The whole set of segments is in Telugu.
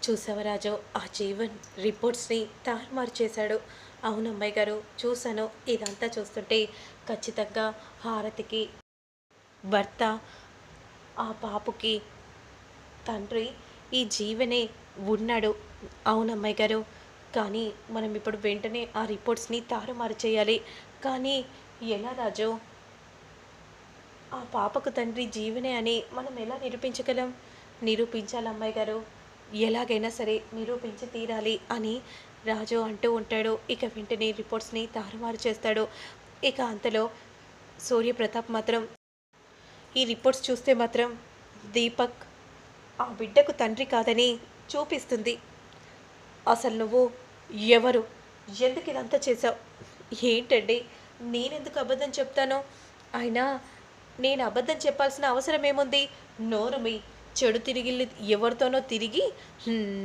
చూసావా రాజు, ఆ జీవన్ రిపోర్ట్స్ని తారుమారు చేశాడు. అవును అమ్మాయి గారు, చూశాను. ఇదంతా చూస్తుంటే ఖచ్చితంగా హారతికి భర్త, ఆ పాపకి తండ్రి ఈ జీవనే ఉన్నాడు. అవును అమ్మాయి గారు, కానీ మనం ఇప్పుడు వెంటనే ఆ రిపోర్ట్స్ని తారుమారు చేయాలి. కానీ ఎలా రాజు? ఆ పాపకు తండ్రి జీవనే అని మనం ఎలా నిరూపించగలం? నిరూపించాలి అమ్మాయి గారు, ఎలాగైనా సరే నిరూపించి తీరాలి అని రాజు అంటూ ఉంటాడు. ఇక వెంటనే రిపోర్ట్స్ని తారుమారు చేస్తాడు. ఇక అంతలో సూర్యప్రతాప్ మాత్రం ఈ రిపోర్ట్స్ చూస్తే మాత్రం దీపక్ ఆ బిడ్డకు తండ్రి కాదని చూపిస్తుంది. అసలు నువ్వు ఎవరు? ఎందుకు ఇదంతా చేశావు? ఏంటండి, నేనెందుకు అబద్ధం చెప్తాను? అయినా నేను అబద్ధం చెప్పాల్సిన అవసరం ఏముంది? నోరు మీ చెడు తిరిగి ఎవరితోనో తిరిగి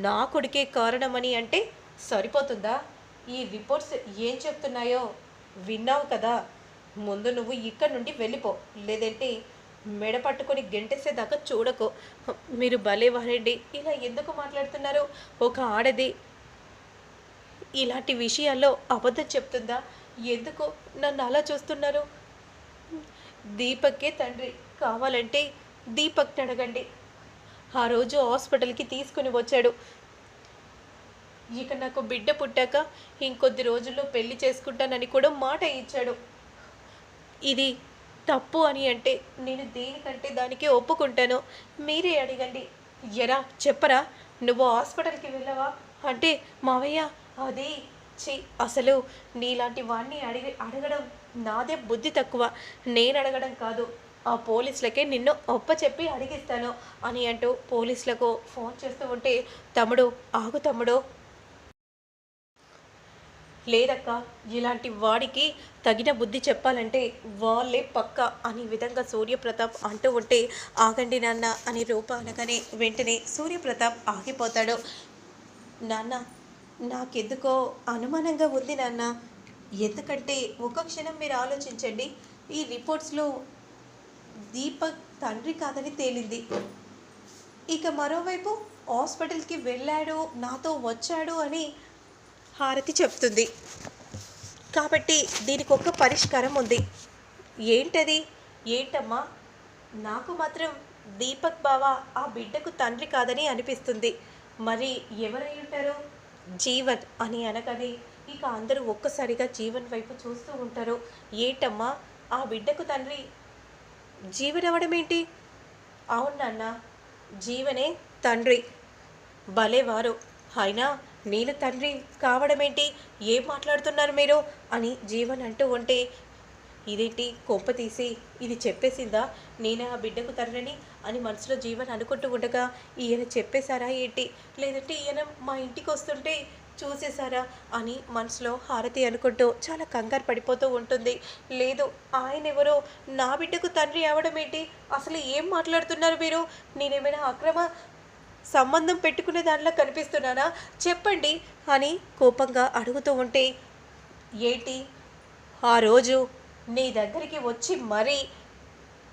నా కొడుకే కారణమని అంటే సరిపోతుందా? ఈ రిపోర్ట్స్ ఏం చెప్తున్నాయో విన్నావు కదా. ముందు నువ్వు ఇక్కడి నుండి వెళ్ళిపో, లేదంటే మెడ పట్టుకొని గెంటేసేదాకా చూడకు. మీరు భలే వారండి, ఇలా ఎందుకు మాట్లాడుతున్నారు? ఒక ఆడది ఇలాంటి విషయాల్లో అబద్ధం చెప్తుందా? ఎందుకు నన్ను అలా చూస్తున్నారు? దీపక్కే తండ్రి కావాలంటే దీపక్ని అడగండి. ఆ రోజు హాస్పిటల్కి తీసుకుని వచ్చాడు. ఇక నాకు బిడ్డ పుట్టాక ఇంకొద్ది రోజుల్లో పెళ్లి చేసుకుంటానని కూడా మాట ఇచ్చాడు. ఇది తప్పు అని అంటే నేను దేనికంటే దానికి ఒప్పుకుంటాను. మీరే అడగండి. ఎరా చెప్పరా, నువ్వు హాస్పిటల్కి వెళ్ళవా అంటే మావయ్య అది చి అసలు నీలాంటి వాడిని అడగడం నాదే బుద్ధి తక్కువ. నేను అడగడం కాదు, ఆ పోలీసులకే నిన్ను ఒప్పచెప్పి అడిగిస్తాను అని అంటూ పోలీసులకు ఫోన్ చేస్తూ ఉంటే, తమ్ముడు ఆగు తమ్ముడు, లేదక్క, ఇలాంటి వాడికి తగిన బుద్ధి చెప్పాలంటే వాళ్ళే పక్క అనే విధంగా సూర్యప్రతాప్ అంటూ ఉంటే, ఆగండి నాన్న అని రూప అనగానే వెంటనే సూర్యప్రతాప్ ఆగిపోతాడు. నాన్న, నాకెందుకో అనుమానంగా ఉంది నాన్న. ఎందుకంటే ఒక క్షణం మీరు ఆలోచించండి, ఈ రిపోర్ట్స్లో దీపక్ తండ్రి కాదని తేలింది. ఇక మరోవైపు హాస్పిటల్కి వెళ్ళాడు, నాతో వచ్చాడు అని హారతి చెప్తుంది. కాబట్టి దీనికి ఒక పరిష్కారం ఉంది. ఏంటది? ఏంటమ్మా? నాకు మాత్రం దీపక్ బావ ఆ బిడ్డకు తండ్రి కాదని అనిపిస్తుంది. మరి ఎవరై ఉంటారు? జీవన్ అని అనగానే ఇక అందరూ ఒక్కసారిగా జీవన్ వైపు చూస్తూ ఉంటారు. ఏంటమ్మా, ఆ బిడ్డకు తండ్రి జీవన్ అవడం ఏంటి? అవును నాన్న, జీవనే తండ్రి. భలేవారు, అయినా నేను తండ్రి కావడమేంటి? ఏం మాట్లాడుతున్నారు మీరు అని జీవన్ అంటూ ఉంటే, ఇదేంటి కొంప తీసి ఇది చెప్పేసిందా నేను ఆ బిడ్డకు తండ్రిని అని మనసులో జీవన్ అనుకుంటూ ఉండగా, ఈయన చెప్పేశారా ఏంటి, లేదంటే ఈయన మా ఇంటికి వస్తుంటే చూసేశారా అని మనసులో హారతి అనుకుంటూ చాలా కంగారు పడిపోతూ ఉంటుంది. లేదు, ఆయన ఎవరో నా బిడ్డకు తండ్రి అవడం ఏంటి? అసలు ఏం మాట్లాడుతున్నారు మీరు? నేనేమైనా అక్రమ సంబంధం పెట్టుకునే దానిలా కనిపిస్తున్నానా? చెప్పండి అని కోపంగా అడుగుతూ ఉంటే, ఏంటి ఆ రోజు నీ దగ్గరికి వచ్చి మరీ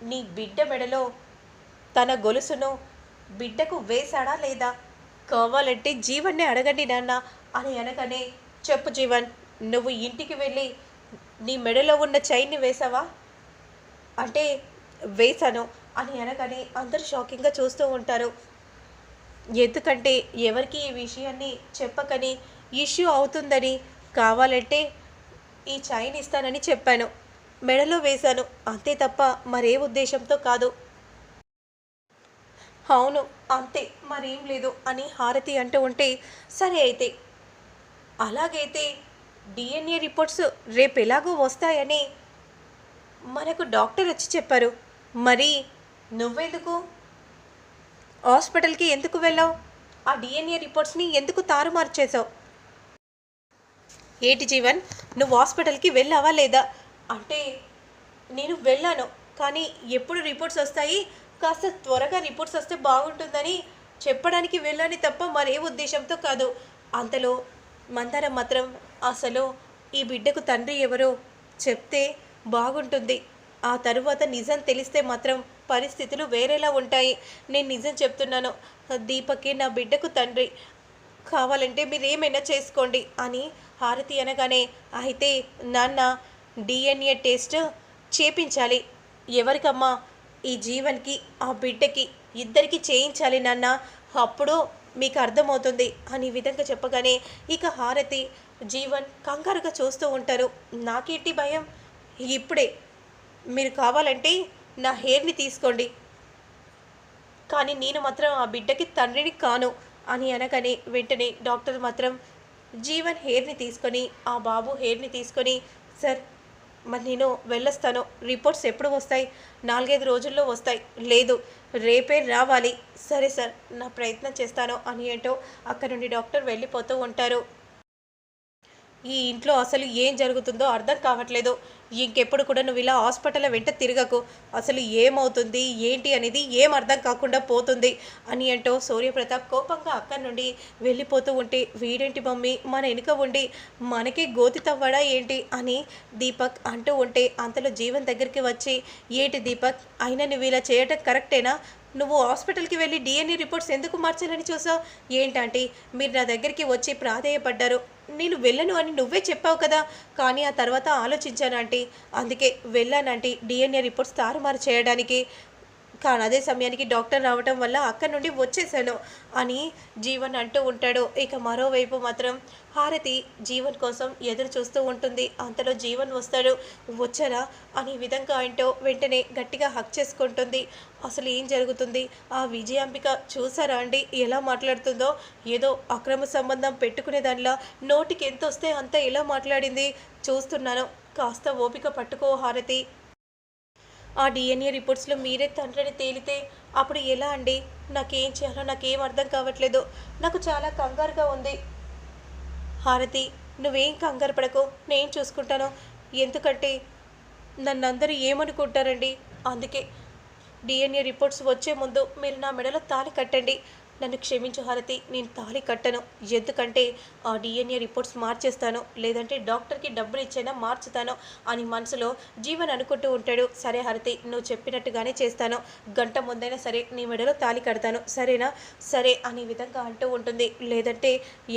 నీ బిడ్డ మెడలో తన గొలుసును బిడ్డకు వేశాడా లేదా? కావాలంటే జీవన్నే అడగండి నాన్న అని అనగానే, చెప్పు జీవన్, నువ్వు ఇంటికి వెళ్ళి నీ మెడలో ఉన్న చైన్ని వేసావా అంటే, వేశాను అని అనగానే అందరూ షాకింగ్గా చూస్తూ ఉంటారు. ఎందుకంటే ఎవరికి ఈ విషయాన్ని చెప్పకని ఇష్యూ అవుతుందని, కావాలంటే ఈ చైన్ ఇస్తానని చెప్పాను, మెడలో వేశాను, అంతే తప్ప మరే ఉద్దేశంతో కాదు. అవును అంతే, మరేం లేదు అని హారతి అంటూ ఉంటే, సరే అయితే అలాగైతే డిఎన్ఏ రిపోర్ట్స్ రేపు ఎలాగో వస్తాయని మనకు డాక్టర్ వచ్చి చెప్పారు. మరి నువ్వెందుకు హాస్పిటల్కి ఎందుకు వెళ్ళావు? ఆ డిఎన్ఏ రిపోర్ట్స్ని ఎందుకు తారుమారు చేసావు? ఏంటి జీవన్, నువ్వు హాస్పిటల్కి వెళ్ళావా లేదా అంటే, నేను వెళ్ళాను, కానీ ఎప్పుడు రిపోర్ట్స్ వస్తాయి, కాస్త త్వరగా రిపోర్ట్స్ వస్తే బాగుంటుందని చెప్పడానికి వెళ్ళాను తప్ప మరే ఉద్దేశంతో కాదు. అంతలో మందారం మాత్రం, అసలు ఈ బిడ్డకు తండ్రి ఎవరో చెప్తే బాగుంటుంది, ఆ తరువాత నిజం తెలిస్తే మాత్రం పరిస్థితులు వేరేలా ఉంటాయి. నేను నిజం చెప్తున్నాను, దీపకే నా బిడ్డకు తండ్రి. కావాలంటే మీరేమైనా చేసుకోండి అని హారతి అనగానే, అయితే నాన్న డిఎన్ఏ టెస్ట్ చేపించాలి. ఎవరికమ్మా? ఈ జీవన్కి ఆ బిడ్డకి ఇద్దరికి చేయించాలి నాన్న, అప్పుడు మీకు అర్థమవుతుంది అని విధంగా చెప్పగానే ఇక హారతి జీవన్ కంగారుగా చూస్తూ ఉంటారు. నాకేంటి భయం, ఇప్పుడే మీరు కావాలంటే నా హెయిర్ని తీసుకోండి, కానీ నేను మాత్రం ఆ బిడ్డకి తండ్రిని కాను అని అనగానే వెంటనే డాక్టర్ మాత్రం జీవన్ హెయిర్ని తీసుకొని ఆ బాబు హెయిర్ని తీసుకొని, సార్ మరి నేను వెళ్ళొస్తాను, రిపోర్ట్స్ ఎప్పుడు వస్తాయి? 4-5 రోజుల్లో వస్తాయి. లేదు, రేపే రావాలి. సరే సార్, నా ప్రయత్నం చేస్తాను అని ఏంటో అక్కడ నుండి డాక్టర్ వెళ్ళిపోతూ ఉంటారు. ఈ ఇంట్లో అసలు ఏం జరుగుతుందో అర్థం కావట్లేదు. ఇంకెప్పుడు కూడా నువ్వు ఇలా హాస్పిటల్ వెంట తిరగకు, అసలు ఏమవుతుంది ఏంటి అనేది ఏం అర్థం కాకుండా పోతుంది అని అంటూ సూర్యప్రతాప్ కోపంగా అక్కడి నుండి వెళ్ళిపోతూ ఉంటే, వీడేంటి మమ్మీ మన వెనుక ఉండి మనకి గోతి తవ్వడా ఏంటి అని దీపక్ అంటూ ఉంటే, అంతలో జీవన్ దగ్గరికి వచ్చి, ఏంటి దీపక్ అయినా నువ్వు ఇలా చేయటం కరెక్టేనా? నువ్వు హాస్పిటల్కి వెళ్ళి డిఎన్ఏ రిపోర్ట్స్ ఎందుకు మార్చాలని చూసావు? ఏంటంటే మీరు నా దగ్గరికి వచ్చి ప్రాధేయపడ్డారు, నేను వెళ్ళను అని నువ్వే చెప్పావు కదా, కానీ ఆ తర్వాత ఆలోచించాను ఆంటీ, అందుకే వెళ్ళానంటీ డిఎన్ఏ రిపోర్ట్స్ తారుమారు చేయడానికి. కానీ అదే సమయానికి డాక్టర్ రావటం వల్ల అక్కడి నుండి వచ్చేసాను అని జీవన్ అంటూ ఉంటాడు. ఇక మరోవైపు మాత్రం హారతి జీవన్ కోసం ఎదురు చూస్తూ ఉంటుంది. అంతలో జీవన్ వస్తాడు. వచ్చారా అని విధంగా అంటూ వెంటనే గట్టిగా హక్ చేసుకుంటుంది. అసలు ఏం జరుగుతుంది? ఆ విజయాంబిక చూసారా అండి ఎలా మాట్లాడుతుందో? ఏదో అక్రమ సంబంధం పెట్టుకునే దానిలా నోటికి ఎంత వస్తే అంత ఎలా మాట్లాడింది చూస్తున్నాను. కాస్త ఓపిక పట్టుకో హారతి. ఆ డిఎన్ఏ రిపోర్ట్స్లో మీరే తండ్రిని తేలితే అప్పుడు ఎలా అండి? నాకేం చేయాలో నాకేం అర్థం కావట్లేదు, నాకు చాలా కంగారుగా ఉంది. హారతి, నువ్వేం కంగారు పడకు, నేను చూసుకుంటాను. ఎందుకంటే నన్నందరూ ఏమనుకుంటారండి, అందుకే డిఎన్ఏ రిపోర్ట్స్ వచ్చే ముందు మీరు నా మెడలో తాళి కట్టండి. నన్ను క్షమించు హారతి, నేను తాళి కట్టను. ఎందుకంటే ఆ డిఎన్ఏ రిపోర్ట్స్ మార్చేస్తాను, లేదంటే డాక్టర్కి డబ్బులు ఇచ్చైనా మార్చుతాను అని మనసులో జీవన్ అనుకుంటూ ఉంటాడు. సరే హారతి, నువ్వు చెప్పినట్టుగానే చేస్తాను, గంట ముందైనా సరే నీ మెడలో తాళి కడతాను, సరేనా? సరే అనే విధంగా అంటూ ఉంటుంది. లేదంటే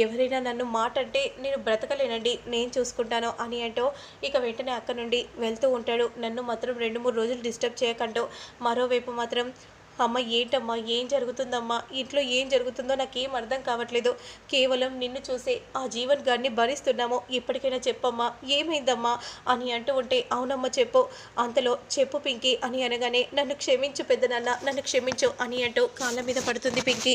ఎవరైనా నన్ను మాట అంటే నేను బ్రతకలేనండి, నేను చూసుకుంటాను అని అంటూ ఇక వెంటనే అక్కడ నుండి వెళ్తూ ఉంటాడు. నన్ను మాత్రం 2-3 రోజులు డిస్టర్బ్ చేయకంటూ. మరోవైపు మాత్రం, అమ్మ ఏంటమ్మా, ఏం జరుగుతుందమ్మా, ఇంట్లో ఏం జరుగుతుందో నాకేం అర్థం కావట్లేదు, కేవలం నిన్ను చూసే ఆ జీవన్ గారిని భరిస్తున్నాము, ఇప్పటికైనా చెప్పమ్మా ఏమైందమ్మా అని అంటూ ఉంటే, అవునమ్మా చెప్పు. అంతలో చెప్పు పింకీ అని అనగానే, నన్ను క్షమించు పెద్దనాన్న, నన్ను క్షమించు అని అంటూ కాళ్ళ మీద పడుతుంది పింకీ.